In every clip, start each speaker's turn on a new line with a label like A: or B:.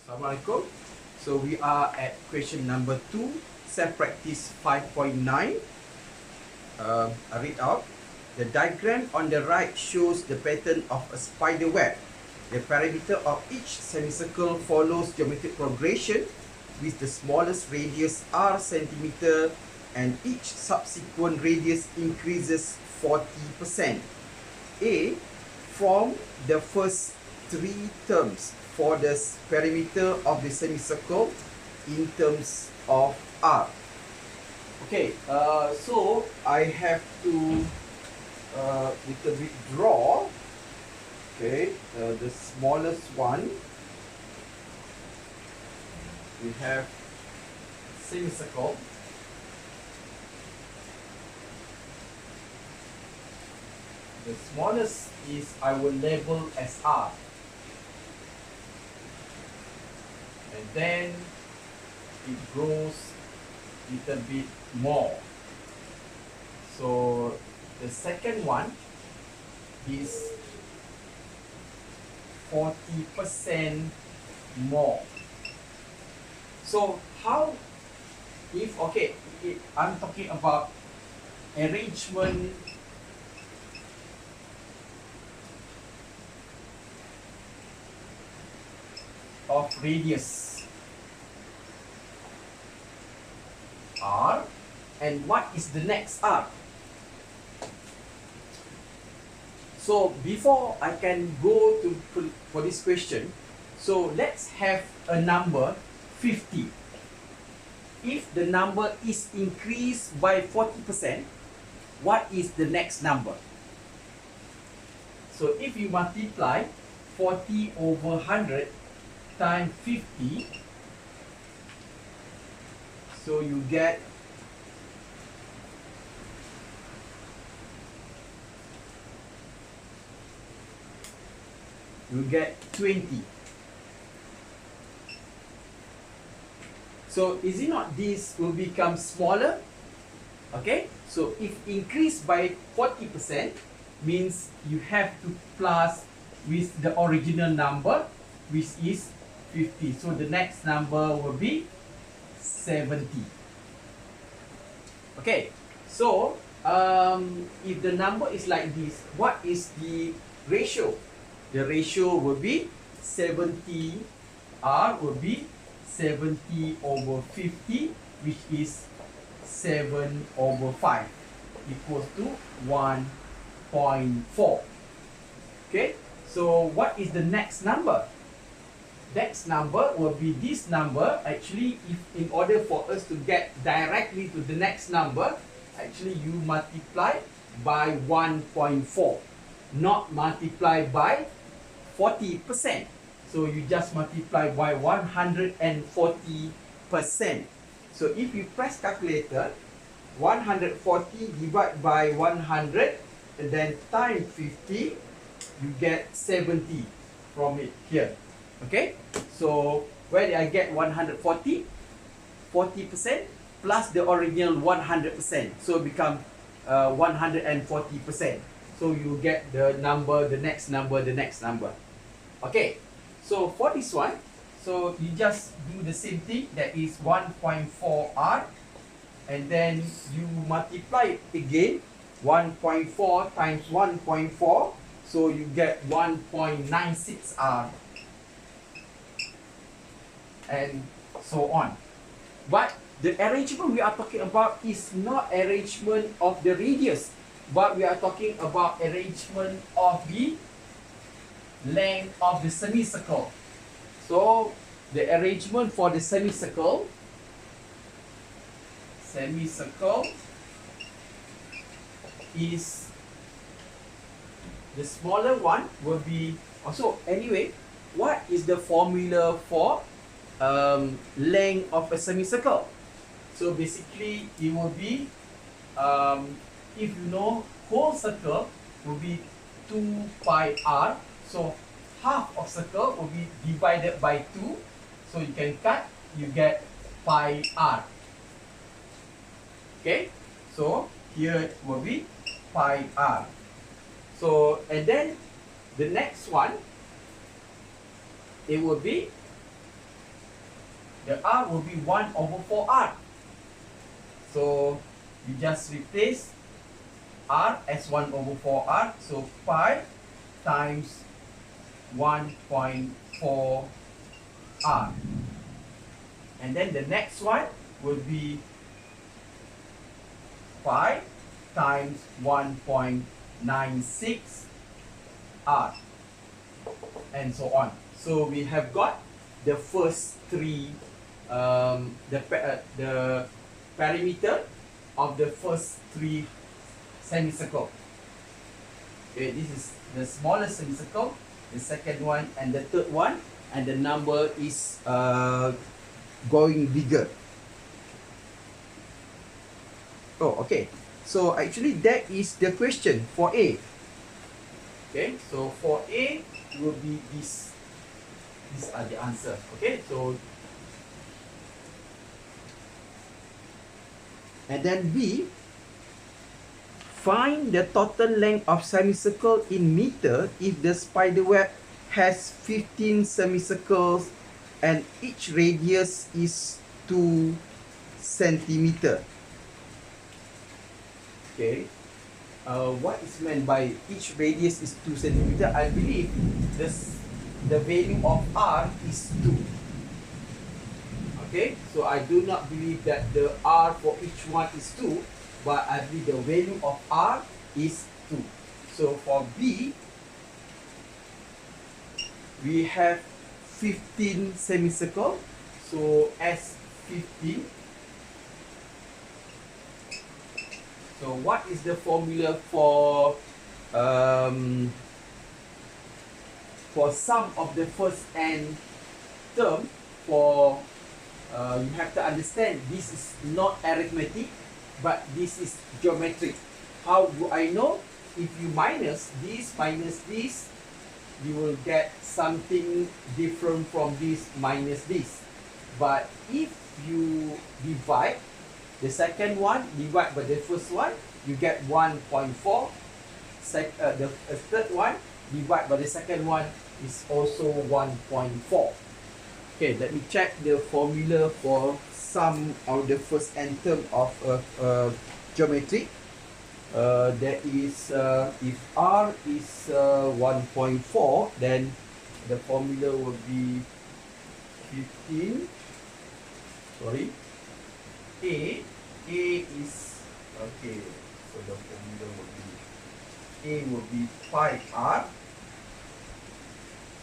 A: Assalamualaikum. So we are at question number 2, self practice 5.9. I read out. The diagram on the right shows the pattern of a spider web. The perimeter of each semicircle follows geometric progression with the smallest radius r centimeter and each subsequent radius increases 40%. A. From the first three terms for the perimeter of the semicircle in terms of r. Okay, so I have to little bit draw. Okay, the smallest one. We have semicircle. The smallest is I will label as r. And then it grows a little bit more. So the second one is 40% more. So how if I'm talking about arrangement of radius r, and what is the next r? So before I can go to for this question, so let's have a number 50. If the number is increased by 40%, what is the next number? So if you multiply 40 over 100 times 50, so you get you get 20. So is it not this will become smaller? Okay, so if increased by 40% means you have to plus with the original number, which is 50. So the next number will be 70. Okay, so if the number is like this, what is the ratio? The ratio will be 70, r will be 70 over 50, which is 7 over 5 equals to 1.4. Okay, so what is the next number? Next number will be this number. Actually, if in order for us to get directly to the next number, actually you multiply by 1.4, not multiply by 40%. So you just multiply by 140%. So if you press calculator, 140 divided by 100 and then times 50, you get 70 from it here. Okay, so where did I get 140? 40% plus the original 100%, so become 140%. So you get the number, the next number, the next number. Okay, so for this one, so you just do the same thing, that is 1.4r, and then you multiply it again, 1.4 times 1.4, so you get 1.96r, and so on. But the arrangement we are talking about is not arrangement of the radius, but we are talking about arrangement of the length of the semicircle. So the arrangement for the semicircle is the smaller one will be also. Anyway, what is the formula for length of a semicircle? So basically it will be if you know, whole circle will be 2 pi r. So half of circle will be divided by 2. So you can cut, you get pi r. Okay, so here it will be pi r. So and then the next one, it will be the R will be 1 over 4R. So we just replace R as 1 over 4R. So pi times 1.4R. And then the next one will be pi times 1.96R. And so on. So we have got the first three, the perimeter of the first three semicircle. Okay, this is the smallest semicircle, the second one, and the third one, and the number is going bigger. Oh, okay. So actually that is the question for A. Okay, so for A will be this. These are the answer. Okay, so and then B, find the total length of semicircle in meter if the spider web has 15 semicircles and each radius is 2 centimeter. Okay, what is meant by each radius is 2 centimeter? I believe the value of R is 2. Okay, so I do not believe that the R for each one is 2, but I believe the value of R is 2. So for B, we have 15 semicircle. So S 15. So what is the formula for sum of the first n term? For you have to understand this is not arithmetic, but this is geometric. How do I know? If you minus this, you will get something different from this minus this. But if you divide the second one, divide by the first one, you get 1.4. The third one, divide by the second one, is also 1.4. Okay, let me check the formula for sum of the first n term of geometry. That is, if R is 1.4, then the formula will be 15. Sorry, A is, okay, so the formula will be, A will be 5R,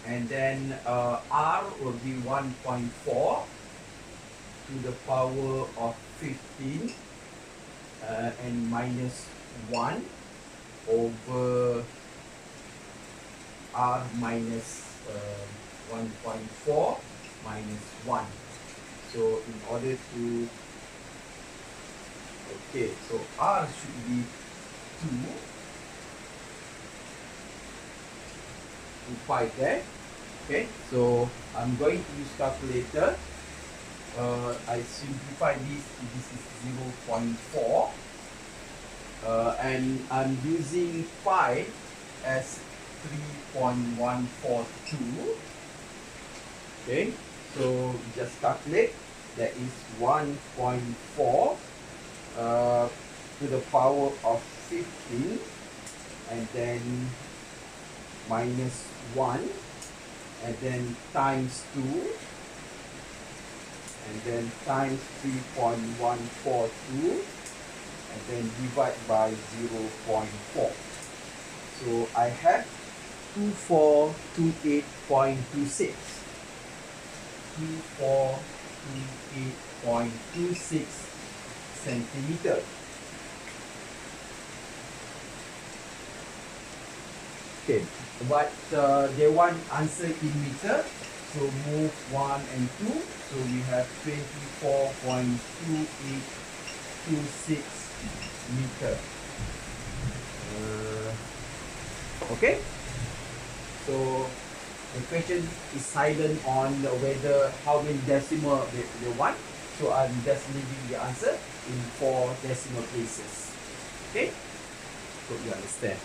A: and then R will be 1.4 to the power of 15 and minus 1 over R minus 1.4 minus 1. So in order to, okay, so R should be 2 to 5 there. Okay, so I'm going to use calculator. I simplify this is 0.4. And I'm using pi as 3.142. Okay, so just calculate. That is 1.4 to the power of 15, and then minus 1, and then times 2, and then times 3.142, and then divide by 0.4. So I have 2428.26. 2428.26 centimeter. Okay, but they want answer in meter, so move 1 and 2. So we have 24.2826 meter. Okay, so the question is silent on whether how many decimal they want. So I'm just leaving the answer in 4 decimal places. Okay, hope you understand.